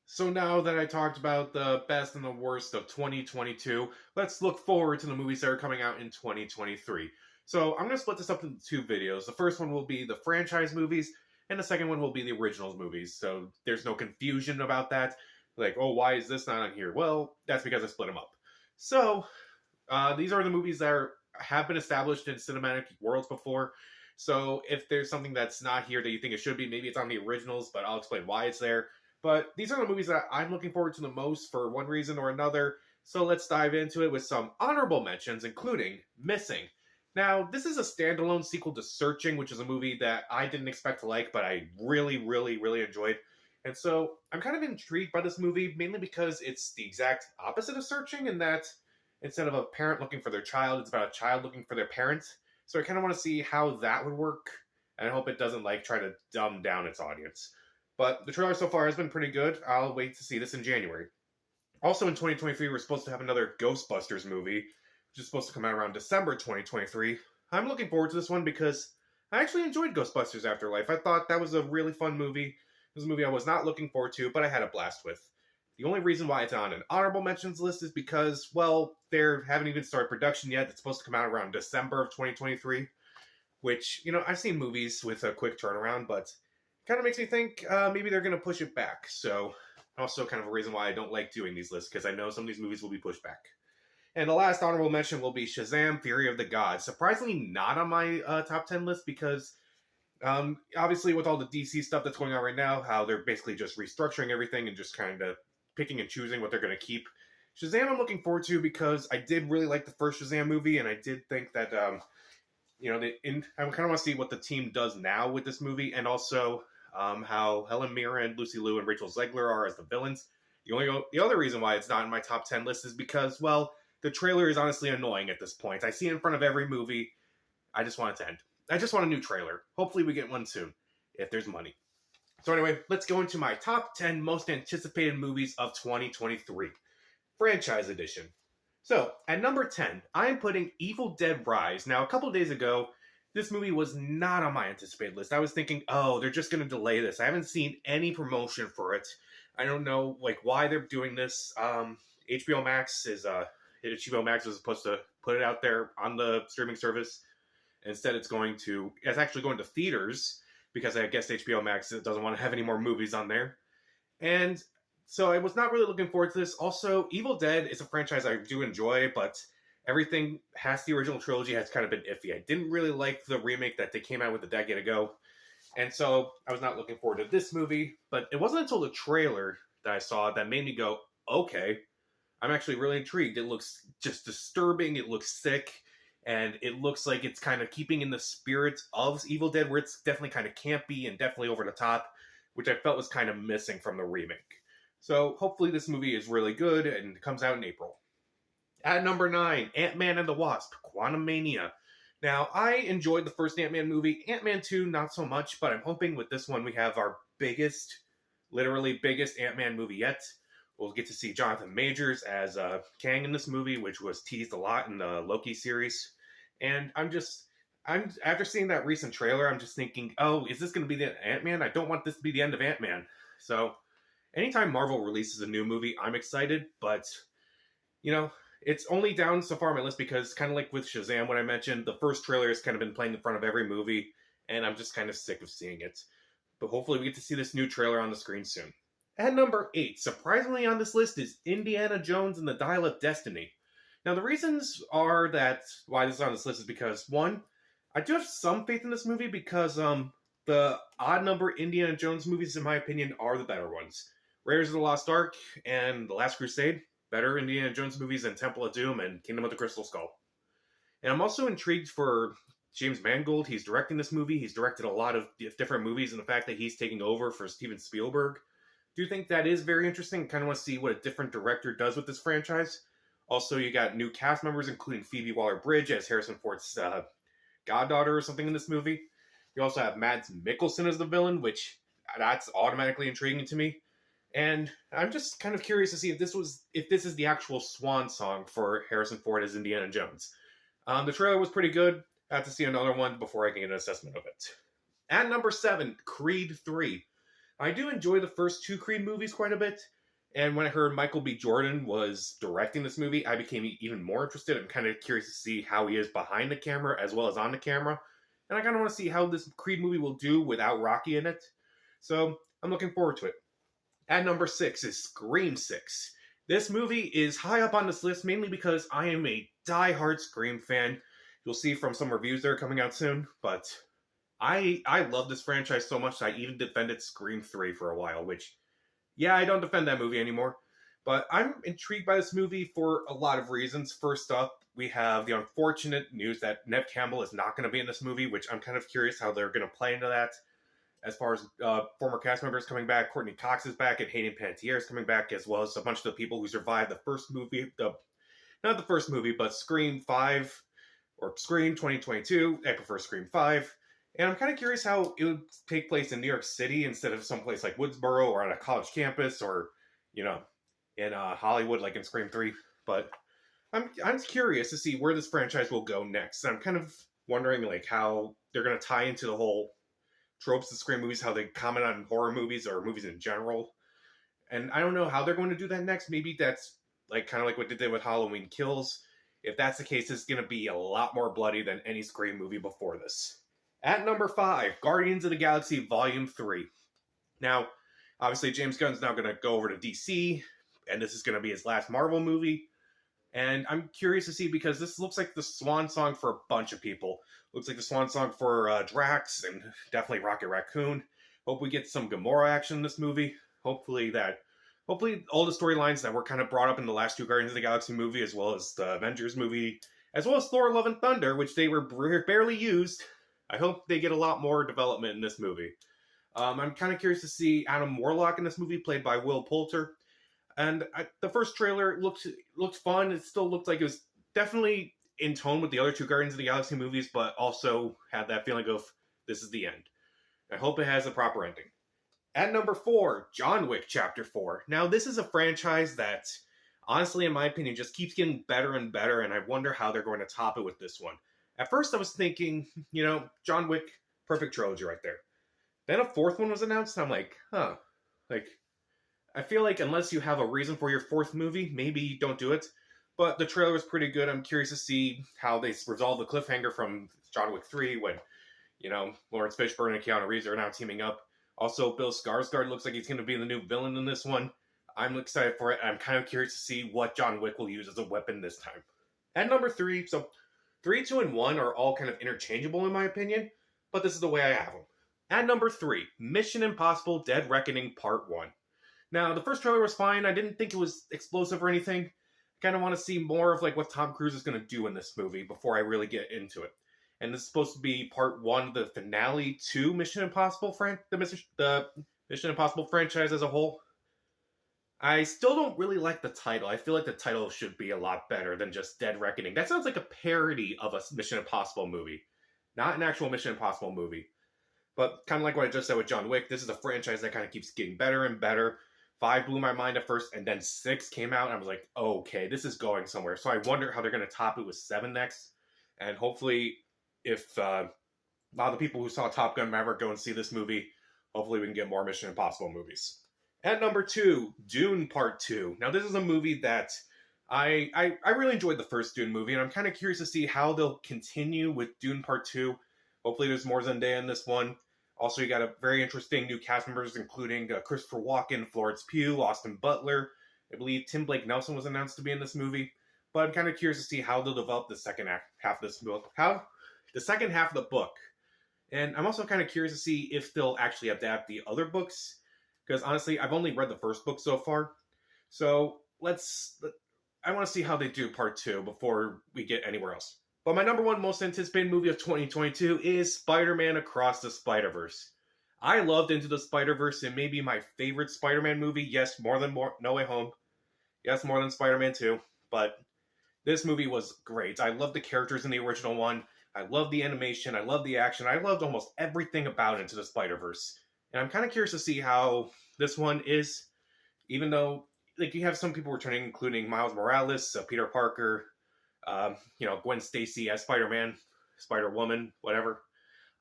So now that I talked about the best and the worst of 2022, let's look forward to the movies that are coming out in 2023. So I'm going to split this up into two videos. The first one will be the franchise movies, and the second one will be the originals movies. So there's no confusion about that. Like, oh, why is this not on here? Well, that's because I split them up. So these are the movies that have been established in cinematic worlds before. So if there's something that's not here that you think it should be, maybe it's on the originals, but I'll explain why it's there. But these are the movies that I'm looking forward to the most for one reason or another. So let's dive into it with some honorable mentions, including Missing. Now, this is a standalone sequel to Searching, which is a movie that I didn't expect to like, but I really, really, really enjoyed. And so I'm kind of intrigued by this movie, mainly because it's the exact opposite of Searching, in that instead of a parent looking for their child, it's about a child looking for their parent. So I kind of want to see how that would work, and I hope it doesn't try to dumb down its audience. But the trailer so far has been pretty good. I'll wait to see this in January. Also in 2023, we're supposed to have another Ghostbusters movie, which is supposed to come out around December 2023. I'm looking forward to this one because I actually enjoyed Ghostbusters Afterlife. I thought that was a really fun movie. It was a movie I was not looking forward to, but I had a blast with. The only reason why it's on an honorable mentions list is because, well, they haven't even started production yet. It's supposed to come out around December of 2023, which, I've seen movies with a quick turnaround, but kind of makes me think maybe they're going to push it back. So also kind of a reason why I don't like doing these lists, because I know some of these movies will be pushed back. And the last honorable mention will be Shazam! Fury of the Gods. Surprisingly not on my top 10 list because obviously with all the DC stuff that's going on right now, how they're basically just restructuring everything and just kind of picking and choosing what they're going to keep. Shazam I'm looking forward to because I did really like the first Shazam movie, and I did think that, I kind of want to see what the team does now with this movie, and also how Helen Mirren, Lucy Liu, and Rachel Zegler are as the villains. The other reason why it's not in my top 10 list is because, well, the trailer is honestly annoying at this point. I see it in front of every movie. I just want it to end. I just want a new trailer. Hopefully we get one soon, if there's money. So anyway, let's go into my top 10 most anticipated movies of 2023. Franchise edition. So, at number 10, I am putting Evil Dead Rise. Now, a couple days ago, this movie was not on my anticipated list. I was thinking, oh, they're just going to delay this. I haven't seen any promotion for it. I don't know, why they're doing this. HBO Max was supposed to put it out there on the streaming service. Instead, it's actually going to theaters, because I guess HBO Max doesn't want to have any more movies on there. And so I was not really looking forward to this. Also, Evil Dead is a franchise I do enjoy, but everything past the original trilogy has kind of been iffy. I didn't really like the remake that they came out with a decade ago. And so I was not looking forward to this movie. But it wasn't until the trailer that I saw that made me go, okay, I'm actually really intrigued. It looks just disturbing. It looks sick. And it looks like it's kind of keeping in the spirit of Evil Dead, where it's definitely kind of campy and definitely over the top, which I felt was kind of missing from the remake. So hopefully this movie is really good and comes out in April. At number 9, Ant-Man and the Wasp, Quantumania. Now, I enjoyed the first Ant-Man movie. Ant-Man 2, not so much, but I'm hoping with this one we have our literally biggest Ant-Man movie yet. We'll get to see Jonathan Majors as Kang in this movie, which was teased a lot in the Loki series. And I'm after seeing that recent trailer, I'm just thinking, oh, is this going to be the Ant-Man? I don't want this to be the end of Ant-Man. So anytime Marvel releases a new movie, I'm excited, but, it's only down so far on my list because, kind of like with Shazam, when I mentioned, the first trailer has kind of been playing in front of every movie, and I'm just kind of sick of seeing it. But hopefully we get to see this new trailer on the screen soon. At number 8, surprisingly on this list, is Indiana Jones and the Dial of Destiny. Now, the reasons are that why this is on this list is because, one, I do have some faith in this movie because the odd-number Indiana Jones movies, in my opinion, are the better ones. Raiders of the Lost Ark and The Last Crusade, better Indiana Jones movies than Temple of Doom and Kingdom of the Crystal Skull. And I'm also intrigued for James Mangold. He's directing this movie. He's directed a lot of different movies, and the fact that he's taking over for Steven Spielberg. Do think that is very interesting. I kind of want to see what a different director does with this franchise. Also, you got new cast members, including Phoebe Waller-Bridge as Harrison Ford's goddaughter or something in this movie. You also have Mads Mikkelsen as the villain, which that's automatically intriguing to me. And I'm just kind of curious to see if this is the actual swan song for Harrison Ford as Indiana Jones. The trailer was pretty good. I have to see another one before I can get an assessment of it. At number 7, Creed 3. I do enjoy the first two Creed movies quite a bit. And when I heard Michael B. Jordan was directing this movie, I became even more interested. I'm kind of curious to see how he is behind the camera as well as on the camera. And I kind of want to see how this Creed movie will do without Rocky in it. So I'm looking forward to it. At number 6 is Scream 6. This movie is high up on this list mainly because I am a die-hard Scream fan. You'll see from some reviews that are coming out soon, but I love this franchise so much that I even defended Scream 3 for a while, which, yeah, I don't defend that movie anymore. But I'm intrigued by this movie for a lot of reasons. First up, we have the unfortunate news that Neve Campbell is not going to be in this movie, which I'm kind of curious how they're going to play into that. As far as former cast members coming back, Courtney Cox is back, and Hayden Panettiere is coming back, as well as a bunch of the people who survived the first movie, not the first movie, but Scream 5, or Scream 2022. I prefer Scream 5. And I'm kind of curious how it would take place in New York City instead of someplace like Woodsboro or on a college campus or, in Hollywood like in Scream 3. But I'm curious to see where this franchise will go next. I'm kind of wondering like how they're going to tie into the whole tropes of Scream movies, how they comment on horror movies or movies in general. And I don't know how they're going to do that next. Maybe that's like kind of like what they did with Halloween Kills. If that's the case, it's going to be a lot more bloody than any Scream movie before this. At number 5, Guardians of the Galaxy Volume 3. Now, obviously, James Gunn's now going to go over to DC, and this is going to be his last Marvel movie. And I'm curious to see, because this looks like the swan song for a bunch of people. Looks like the swan song for Drax, and definitely Rocket Raccoon. Hope we get some Gamora action in this movie. Hopefully all the storylines that were kind of brought up in the last 2 Guardians of the Galaxy movie, as well as the Avengers movie, as well as Thor Love and Thunder, which they were barely used. I hope they get a lot more development in this movie. I'm kind of curious to see Adam Warlock in this movie, played by Will Poulter. And the first trailer looked fun. It still looked like it was definitely in tone with the other 2 Guardians of the Galaxy movies, but also had that feeling of, this is the end. I hope it has a proper ending. At number 4, John Wick Chapter 4. Now, this is a franchise that, honestly, in my opinion, just keeps getting better and better, and I wonder how they're going to top it with this one. At first, I was thinking, John Wick, perfect trilogy right there. Then a 4th one was announced, and I'm like, I feel like unless you have a reason for your 4th movie, maybe you don't do it. But the trailer was pretty good. I'm curious to see how they resolve the cliffhanger from John Wick 3 when, Lawrence Fishburne and Keanu Reeves are now teaming up. Also, Bill Skarsgård looks like he's going to be the new villain in this one. I'm excited for it. I'm kind of curious to see what John Wick will use as a weapon this time. At number 3, so 3, 2, and 1 are all kind of interchangeable in my opinion, but this is the way I have them. At number 3, Mission Impossible Dead Reckoning Part 1. Now, the first trailer was fine. I didn't think it was explosive or anything. I kind of want to see more of like what Tom Cruise is going to do in this movie before I really get into it. And this is supposed to be part 1 of the finale to Mission Impossible, the Mission Impossible franchise as a whole. I still don't really like the title. I feel like the title should be a lot better than just Dead Reckoning. That sounds like a parody of a Mission Impossible movie, not an actual Mission Impossible movie. But kind of like what I just said with John Wick, this is a franchise that kind of keeps getting better and better. 5 blew my mind at first, and then 6 came out, and I was like, okay, this is going somewhere. So I wonder how they're going to top it with 7 next. And hopefully, if a lot of the people who saw Top Gun Maverick go and see this movie, hopefully we can get more Mission Impossible movies. At number 2, Dune Part 2. Now, this is a movie that I really enjoyed the first Dune movie, and I'm kind of curious to see how they'll continue with Dune Part 2. Hopefully there's more Zendaya in this one. Also, you got a very interesting new cast members, including Christopher Walken, Florence Pugh, Austin Butler. I believe Tim Blake Nelson was announced to be in this movie. But I'm kind of curious to see how they'll develop the second half of this book. The second half of the book. And I'm also kind of curious to see if they'll actually adapt the other books. Because honestly, I've only read the first book so far. So I want to see how they do part 2 before we get anywhere else. But my number 1 most anticipated movie of 2022 is Spider-Man Across the Spider-Verse. I loved Into the Spider-Verse. It may be my favorite Spider-Man movie. Yes, more than No Way Home. Yes, more than Spider-Man 2. But this movie was great. I loved the characters in the original one. I loved the animation. I loved the action. I loved almost everything about Into the Spider-Verse. And I'm kind of curious to see how this one is. Even though, you have some people returning, including Miles Morales, Peter Parker, Gwen Stacy as Spider-Man, Spider-Woman, whatever.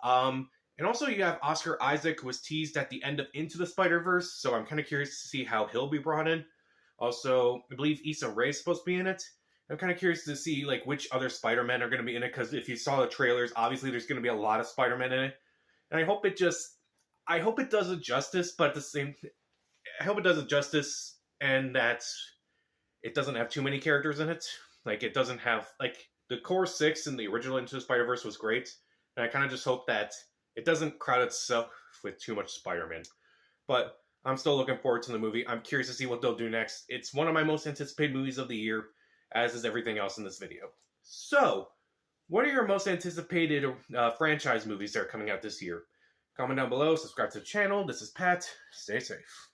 And also you have Oscar Isaac, who was teased at the end of Into the Spider-Verse, so I'm kind of curious to see how he'll be brought in. Also, I believe Issa Rae is supposed to be in it. I'm kind of curious to see like which other Spider-Men are going to be in it, because if you saw the trailers, obviously there's going to be a lot of Spider-Men in it, and I hope it does it justice, but at the same, I hope it does it justice, and that it doesn't have too many characters in it. Like it doesn't have like the core six in the original Into the Spider-Verse was great, and I kind of just hope that it doesn't crowd itself with too much Spider-Man. But I'm still looking forward to the movie. I'm curious to see what they'll do next. It's one of my most anticipated movies of the year, as is everything else in this video. So, what are your most anticipated franchise movies that are coming out this year? Comment down below, subscribe to the channel. This is Pat. Stay safe.